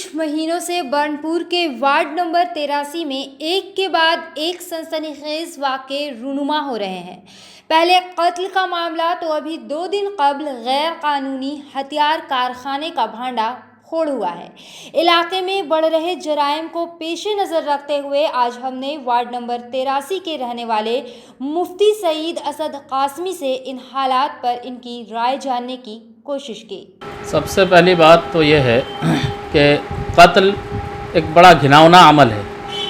कुछ महीनों से बर्नपुर के वार्ड नंबर 83 में एक के बाद एक सनसनीखेज वाक़े रूनुमा हो रहे हैं। पहले कत्ल का मामला तो अभी 2 दिन कबल गैर कानूनी हथियार कारखाने का भांडा फोड़ हुआ है। इलाके में बढ़ रहे जराइम को पेश नज़र रखते हुए आज हमने वार्ड नंबर 83 के रहने वाले मुफ्ती सईद असद कासमी से इन हालात पर इनकी राय जानने की कोशिश की। सबसे पहली बात तो यह है कि कत्ल एक बड़ा घिनौना अमल है।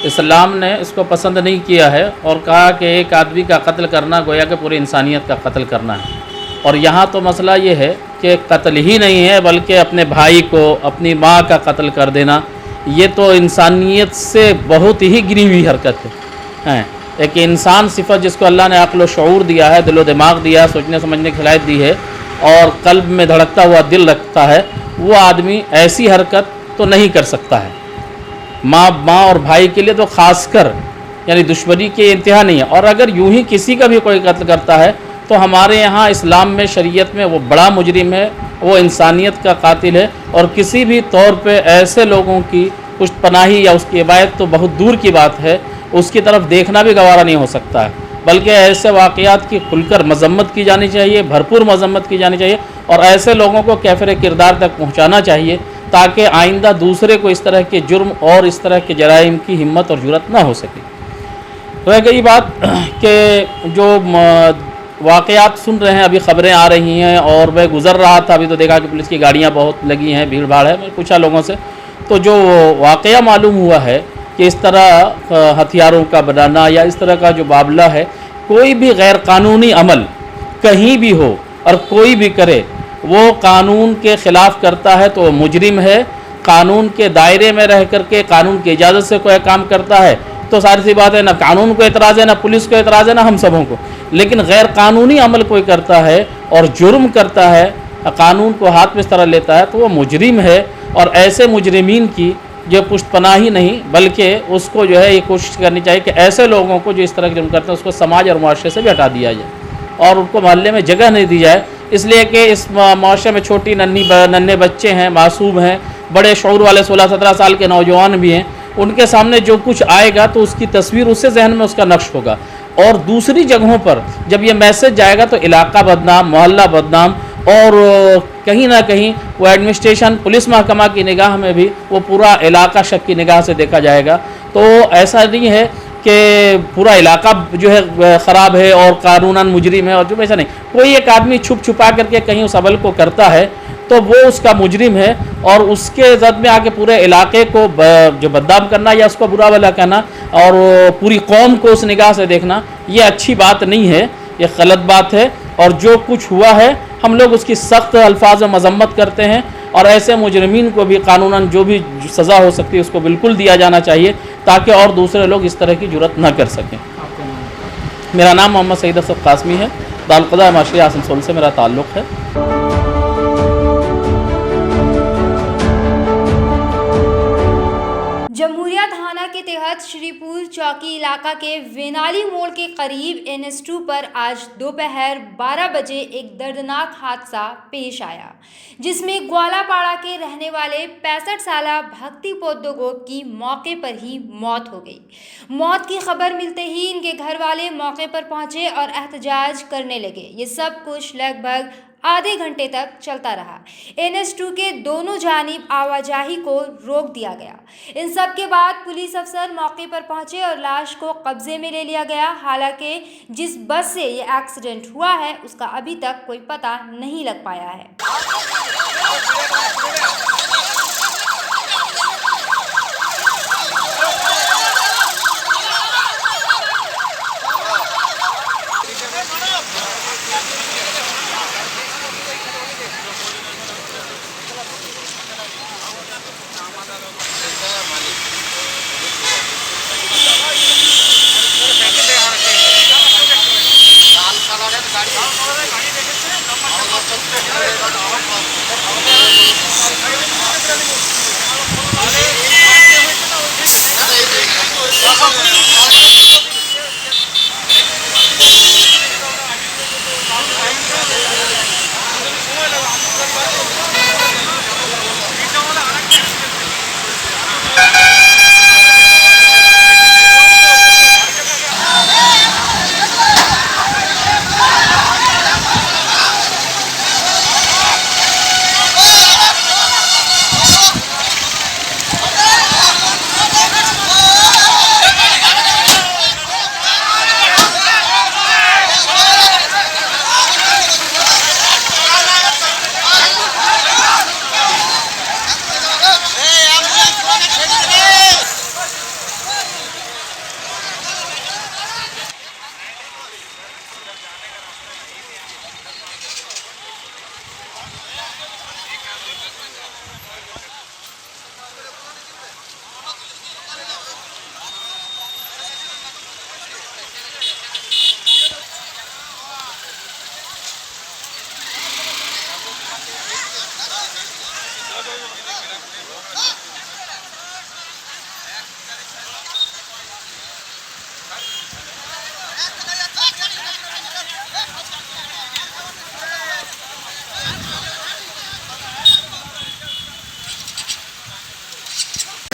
इस्लाम ने इसको पसंद नहीं किया है और कहा कि एक आदमी का कत्ल करना गोया कि पूरी इंसानियत का कत्ल करना है। और यहाँ तो मसला ये है कि कत्ल ही नहीं है बल्कि अपने भाई को, अपनी माँ का कत्ल कर देना, ये तो इंसानियत से बहुत ही गिरी हुई हरकत है। एक इंसान सिफत जिसको अल्लाह ने अक्ल व शऊर दिया है, दिलो दिमाग दिया, सोचने समझने की सलाहियत दी है और कल्ब में धड़कता हुआ दिल रखता है, वो आदमी ऐसी हरकत तो नहीं कर सकता है। माँ और भाई के लिए तो खासकर यानी दुश्मनी के इंतहा नहीं है। और अगर यूं ही किसी का भी कोई कत्ल करता है तो हमारे यहाँ इस्लाम में, शरीयत में वो बड़ा मुजरिम है, वो इंसानियत का कातिल है। और किसी भी तौर पे ऐसे लोगों की पुष्टपनाही या उसकी इबादत तो बहुत दूर की बात है, उसकी तरफ देखना भी गवारा नहीं हो सकता है। बल्कि ऐसे वाक़यात की खुलकर मजम्मत की जानी चाहिए, भरपूर मजम्मत की जानी चाहिए और ऐसे लोगों को कैफिर किरदार तक पहुँचाना चाहिए ताकि आइंदा दूसरे को इस तरह के जुर्म और इस तरह के जराइम की हिम्मत और जुर्रत ना हो सके। तो है गई बात कि जो वाक़यात सुन रहे हैं, अभी ख़बरें आ रही हैं और मैं गुज़र रहा था, अभी तो देखा कि पुलिस की गाड़ियाँ बहुत लगी हैं, भीड़ भाड़ है। मैं पूछा लोगों से तो जो वाक़या मालूम हुआ है कि इस तरह हथियारों का बनाना या इस तरह का जो मामला है, कोई भी गैर कानूनी अमल कहीं भी हो और कोई भी करे, वो कानून के ख़िलाफ़ करता है तो मुजरिम है। कानून के दायरे में रह करके कानून की इजाज़त से कोई काम करता है तो सारी सी बात है, ना कानून को एतराज़ है, ना पुलिस को एतराज़ है, ना हम सबों को। लेकिन गैर कानूनी अमल कोई करता है और जुर्म करता है, कानून को हाथ में इस तरह लेता है तो वो मुजरिम है। और ऐसे मुजरिमीन की जो पुष्टपनाही नहीं बल्कि उसको जो है ये कोशिश करनी चाहिए कि ऐसे लोगों को जो इस तरह के जुर्म करते हैं उसको समाज और मुआशरे से भी हटा दिया जाए और उनको मोहल्ले में जगह नहीं दी जाए। इसलिए कि इस मुआशरे में छोटी नन्हे बच्चे हैं, मासूम हैं, बड़े शऊर वाले 16-17 साल के नौजवान भी हैं। उनके सामने जो कुछ आएगा तो उसकी तस्वीर उससे जहन में उसका नक्श होगा और दूसरी जगहों पर जब ये मैसेज जाएगा तो इलाका बदनाम, मोहल्ला बदनाम और कहीं ना कहीं वो एडमिनिस्ट्रेशन, पुलिस महकमा की निगाह में भी वो पूरा इलाका शक की निगाह से देखा जाएगा। तो ऐसा नहीं है कि पूरा इलाका जो है ख़राब है और कानूनन मुजरिम है और जो ऐसा नहीं, कोई एक आदमी छुप छुपा करके कहीं उस अमल को करता है तो वो उसका मुजरिम है और उसके जद में आके पूरे इलाके को जो बदनाम करना या उसको बुरा भला कहना और पूरी कौम को उस निगाह से देखना, ये अच्छी बात नहीं है, ये गलत बात है। और जो कुछ हुआ है हम लोग उसकी सख्त अल्फाज में मजम्मत करते हैं और ऐसे मुजरिमीन को भी कानूनन जो भी सज़ा हो सकती है उसको बिल्कुल दिया जाना चाहिए ताकि और दूसरे लोग इस तरह की जुर्रत न कर सकें। मेरा नाम मोहम्मद सईद असद कासमी है, दारुल माशरी आसनसोल से मेरा ताल्लुक़ है। जमहूरिया थाना के तहत श्रीपुर चौकी इलाका के वेनाली मोड़ के करीब NH2 पर आज दोपहर 12 बजे एक दर्दनाक हादसा पेश आया जिसमें ग्वालापाड़ा के रहने वाले 65 साला भक्ति पोद्दोगोप की मौके पर ही मौत हो गई। मौत की खबर मिलते ही इनके घर वाले मौके पर पहुंचे और एहतजाज करने लगे। ये सब कुछ लगभग आधे घंटे तक चलता रहा। NH2 के दोनों जानिब आवाजाही को रोक दिया गया। इन सब के बाद पुलिस अफसर मौके पर पहुंचे और लाश को कब्जे में ले लिया गया। हालांकि जिस बस से ये एक्सीडेंट हुआ है उसका अभी तक कोई पता नहीं लग पाया है।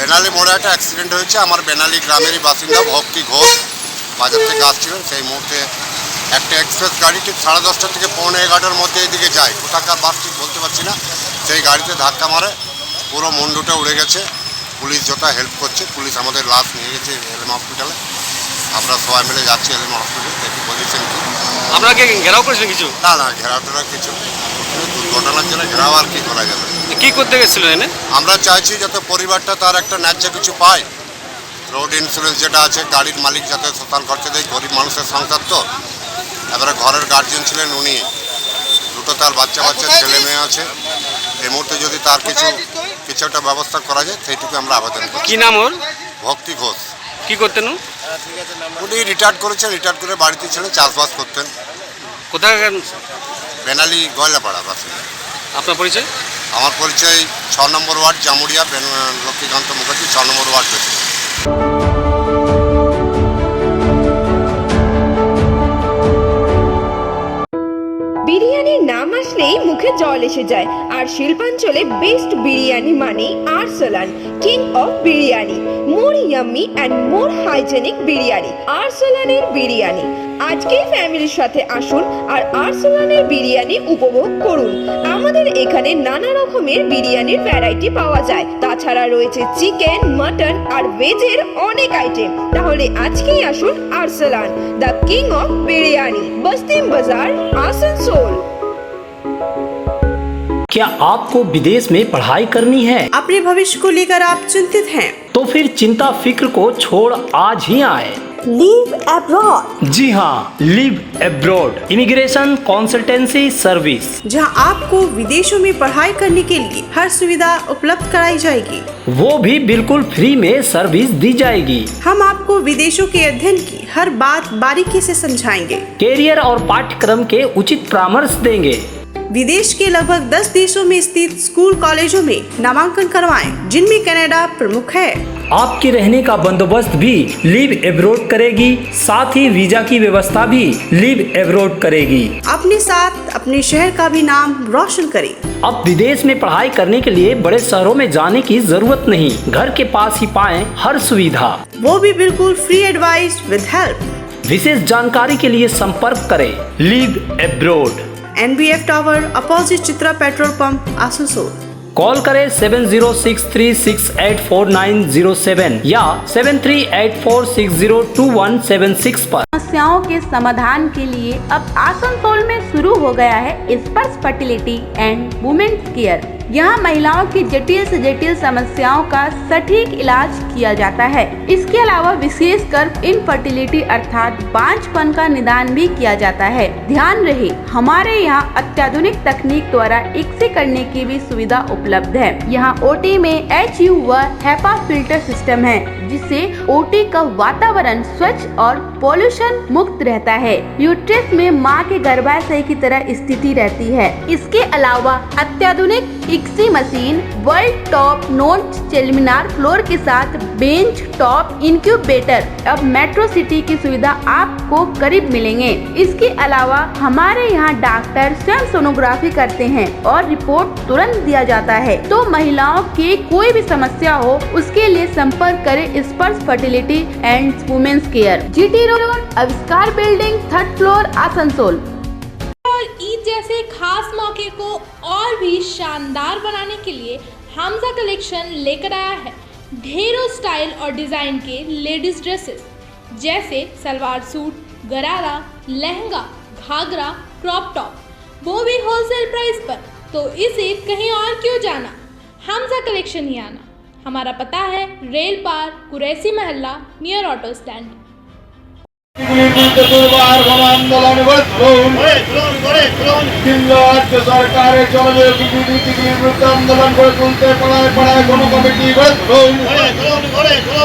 বেনালি মোড়ে একটা অ্যাক্সিডেন্ট হয়েছে। আমার বেনালি গ্রামেরই বাসিন্দা ভক্তি ঘোষ বাজার থেকে আসছিলেন। সেই মুহূর্তে একটা এক্সপ্রেস গাড়ি ঠিক 10:30 থেকে 11:45-র মধ্যে এদিকে যায়, কোথাকার বাস ঠিক বলতে পারছি না, সেই গাড়িতে ধাক্কা মারে, পুরো মুন্ডুটা উড়ে গেছে। পুলিশ যথা হেল্প করছে, পুলিশ আমাদের লাশ নিয়ে গেছে এলএম হসপিটালে। আমরা সবাই মিলে যাচ্ছি এলএম হসপিটালে, দেখি পজিশন কি। আপনাকে ঘেরাও করেছেন কিছু? না না, ঘেরাও টেরা কিছু নেই, দুর্ঘটনার জন্য ঘেরাও আর কি করা যাবে। কি করতে গেছিলেন এনে? আমরা চাইছি যাতে পরিবারটা তার একটা ন্যায্য কিছু পায়। রোড ইন্স্যুরেন্স যেটা আছে, গাড়ির মালিক যাতে শতান খরচা দেয়, গরিব মানুষের সংসার তো। এবারে ঘরের গার্জিয়ান ছিলেন উনি, দুটো তার বাচ্চা ছেলে মেয়ে আছে। এই মুহূর্তে যদি তার কিছু একটা ব্যবস্থা করা যায় সেইটুকু আমরা আবেদন করি। কি নাম ওর? ভক্তি ঘোষ। কি করতেন ও? উনি রিটায়ার্ড করেছেন, রিটায়ার্ড করে বাড়িতে ছিলেন, চাষবাস করতেন। কোথায়? বেনালি গয়লাপাড়া বাসিন্দা। আপনার পরিচয়? আমার পরিচয় 6 নম্বর ওয়ার্ড জামুরিয়া, লক্ষ্মীকান্ত মুখার্জি 6 নম্বর ওয়ার্ড প্রেসিডেন্ট। বিরিয়ানির নাম আসলেই মুখে জল এসে যায়, আর শিল্পাঞ্চলে বেস্ট বিরিয়ানি মানে Arsalan, king of biryani. More yummy and more hygienic biryani, আরসালানের বিরিয়ানি। আজকেই ফ্যামিলির সাথে আসুন আর আরসালানের বিরিয়ানি উপভোগ করুন। আমাদের এখানে নানা রকমের বিরিয়ানির ভ্যারাইটি পাওয়া যায়, তাছাড়া রয়েছে চিকেন, মটন আর ভেজের অনেক আইটেম। তাহলে আজকেই আসুন Arsalan, the king of biryani, বস্তিম বাজার, আসানসোল। क्या आपको विदेश में पढ़ाई करनी है? अपने भविष्य को लेकर आप चिंतित हैं? तो फिर चिंता फिक्र को छोड़ आज ही आए लीव अब्रॉड, जी हाँ, live abroad immigration consultancy service, जहां आपको विदेशों में पढ़ाई करने के लिए हर सुविधा उपलब्ध कराई जाएगी। वो भी बिल्कुल फ्री में सर्विस दी जाएगी। हम आपको विदेशों के अध्ययन की हर बात बारीकी से समझाएंगे। कैरियर और पाठ्यक्रम के उचित परामर्श देंगे। विदेश के लगभग 10 देशों में स्थित स्कूल कॉलेजों में नामांकन करवाएं, जिनमें कनाडा प्रमुख है। आपके रहने का बंदोबस्त भी लिव एब्रॉड करेगी, साथ ही वीजा की व्यवस्था भी लिव एब्रॉड करेगी। अपने साथ अपने शहर का भी नाम रोशन करें। अब विदेश में पढ़ाई करने के लिए बड़े शहरों में जाने की जरूरत नहीं, घर के पास ही पाएं हर सुविधा, वो भी बिल्कुल फ्री एडवाइस विद हेल्प। विशेष जानकारी के लिए संपर्क करें live abroad, NBF tower opposite Chitra petrol pump, Asansol. Call करें 7063684907 या 7384602176 पर। समस्याओं के समाधान के लिए अब आसनसोल में शुरू हो गया है स्पर्श फर्टिलिटी एंड वुमेन्स केयर। यहाँ महिलाओं की जटिल से जटिल समस्याओं का सटीक इलाज किया जाता है। इसके अलावा विशेषकर इनफर्टिलिटी अर्थात बांझपन का निदान भी किया जाता है। ध्यान रहे, हमारे यहाँ अत्याधुनिक तकनीक द्वारा एक्से करने की भी सुविधा उपलब्ध है। यहाँ ओटी में HU व HEPA फिल्टर सिस्टम है, जिससे ओटी का वातावरण स्वच्छ और पोल्यूशन मुक्त रहता है। यूट्रस में माँ के गर्भाशय की तरह स्थिति रहती है। इसके अलावा अत्याधुनिक ICSI machine, world top note laminar floor के साथ बेंच टॉप इंक्यूबेटर। अब मेट्रो सिटी की सुविधा आपको करीब मिलेंगे। इसके अलावा हमारे यहाँ डॉक्टर स्वयं सोनोग्राफी करते हैं और रिपोर्ट तुरंत दिया जाता है। तो महिलाओं की कोई भी समस्या हो उसके लिए संपर्क करें Sparsh fertility and women's care, GT road, Avishkar building, 3rd floor, Asansol. और ईद जैसे खास मौके को और भी शानदार बनाने के लिए हमजा कलेक्शन लेकर आया है ढेरों स्टाइल और डिज़ाइन के लेडीज ड्रेसेस जैसे सलवार सूट, गरारा, लहंगा, घाघरा, क्रॉप टॉप, वो भी होलसेल प्राइस पर। तो इस ईद कहीं और क्यों जाना, हमजा कलेक्शन ही आना। हमारा पता है रेल पार, कुरैसी महल्ला, नियर ऑटो स्टैंड। সরকারের জনবিরোধী নীতিগুলির বিরুদ্ধে আন্দোলন করে তুলতে পাড়ায় পাড়ায় কোনো কমিটি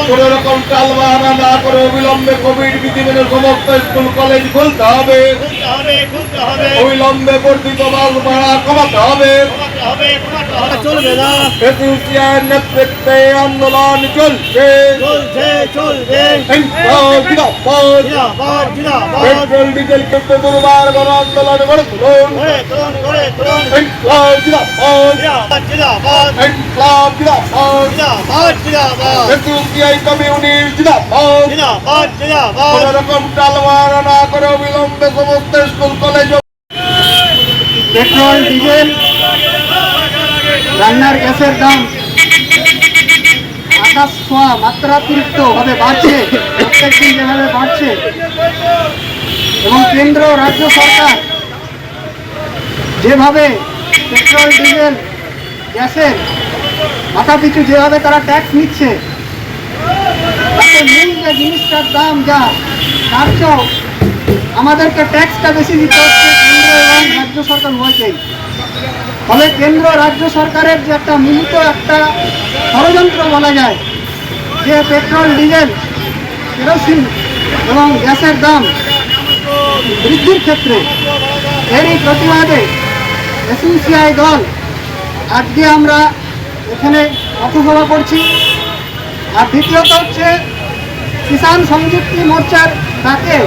কোনো রকম টালবাহানা না করে অবিলম্বে কোভিড বিধি মেনে সমস্ত স্কুল কলেজ খুলতে হবে, অবিলম্বে বর্ধিত মাল ভাড়া কমাতে হবে, চলবে না। এসিউসিআইয়ের নেতৃত্বে আন্দোলন চলছে। পেট্রোল ডিজেল কিন্তু দুর্বার গণ আন্দোলন গড়ে তুলুন। এসিউসিআই কমিউনিস্ট জিন্দাবাদ। কোনো রকম টালবাহানা না করে অবিলম্বে সমস্ত স্কুল কলেজ। পেট্রোল ডিজেল রান্নার গ্যাসের দাম আকাশ ছোঁয়া মাত্রাতিরিক্ত ভাবে বাড়ছে, প্রত্যেক দিন যেভাবে বাড়ছে এবং কেন্দ্র রাজ্য সরকার যেভাবে পেট্রোল ডিজেল গ্যাসের মাথাপিছু যেভাবে তারা ট্যাক্স নিচ্ছে, তাতে মূল যে জিনিসটার দাম যা তার চেয়েও আমাদেরকে ট্যাক্সটা বেশি দিতে হচ্ছে কেন্দ্র এবং রাজ্য সরকার উভয়কেই। ফলে কেন্দ্র রাজ্য সরকারের যে একটা মিলিত একটা ষড়যন্ত্র বলা যায়, যে পেট্রোল ডিজেল কেরোসিন এবং গ্যাসের দাম বৃদ্ধির ক্ষেত্রে এরই প্রতিবাদে এসইউসিআই দল আজকে আমরা এখানে পথসভা করছি। আর দ্বিতীয়ত হচ্ছে কিষাণ সংযুক্তি মোর্চার ডাকে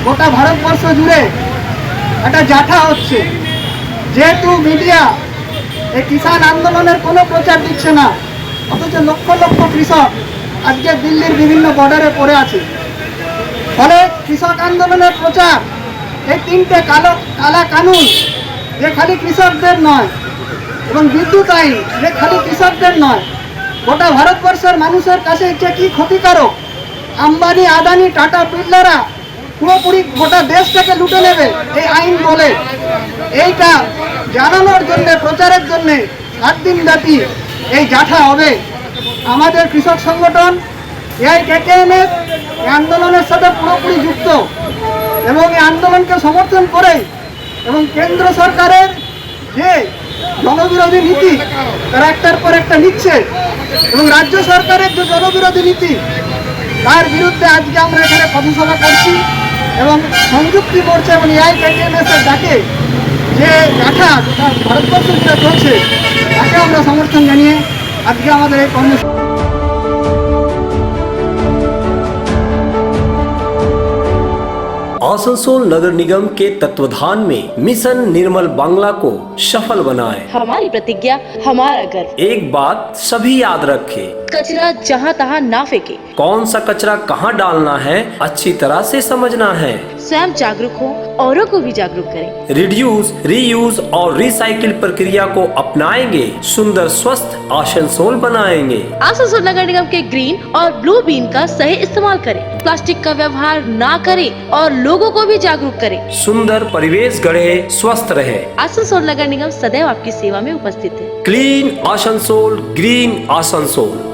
গোটা ভারতবর্ষ জুড়ে একটা জাঠা হচ্ছে। যেহেতু মিডিয়া এই কিষাণ আন্দোলনের কোনো প্রচার দিচ্ছে না, অথচ লক্ষ লক্ষ কৃষক আজকে দিল্লির বিভিন্ন বর্ডারে পড়ে আছে। ফলে কৃষক আন্দোলনের প্রচার, এই 3টে কালা কানুন যে খালি কৃষকদের নয় এবং বিদ্যুৎ আইন যে খালি কৃষকদের নয়, গোটা ভারতবর্ষের মানুষের কাছে যে কি ক্ষতিকারক, আম্বানি, আদানি, টাটা, বিড়লারা পুরোপুরি গোটা দেশটাকে লুটে নেবে এই আইন বলে, এইটা জানানোর জন্যে, প্রচারের জন্যে 7 দিন ব্যাপী এই জাঠা হবে। আমাদের কৃষক সংগঠন AIKKNF এই আন্দোলনের সাথে পুরোপুরি যুক্ত এবং এই আন্দোলনকে সমর্থন করে এবং কেন্দ্র সরকারের যে জনবিরোধী নীতি তারা একটার পর একটা নিচ্ছে এবং রাজ্য সরকারের যে জনবিরোধী নীতি তার বিরুদ্ধে আজকে আমরা এখানে পথসভা করছি এবং সংযুক্তি মোর্চা এবং AIKKNF এর ডাকে যে জাঠা ভারতবর্ষ জুড়ে চলছে তাকে আমরা সমর্থন জানিয়ে আজকে আমাদের এই কর্মসূচি। आसनसोल नगर निगम के तत्वाधान में मिशन निर्मल बांग्ला को सफल बनाएं। हमारी प्रतिज्ञा, हमारा गर्व। एक बात सभी याद रखें, कचरा जहाँ तहाँ ना फेंके। कौन सा कचरा कहाँ डालना है अच्छी तरह से समझना है। स्वयं जागरूक हो, औरों को भी जागरूक करें। रिड्यूस, रीयूज और रिसाइकिल प्रक्रिया को अपनाएंगे, सुंदर स्वस्थ आसनसोल बनाएंगे। आसनसोल नगर निगम के ग्रीन और ब्लू बीन का सही इस्तेमाल करें, प्लास्टिक का व्यवहार ना करें और लोगों को भी जागरूक करें। सुंदर परिवेश गढ़े, स्वस्थ रहे। आसनसोल नगर निगम सदैव आपकी सेवा में उपस्थित है। Clean Asansol, green Asansol.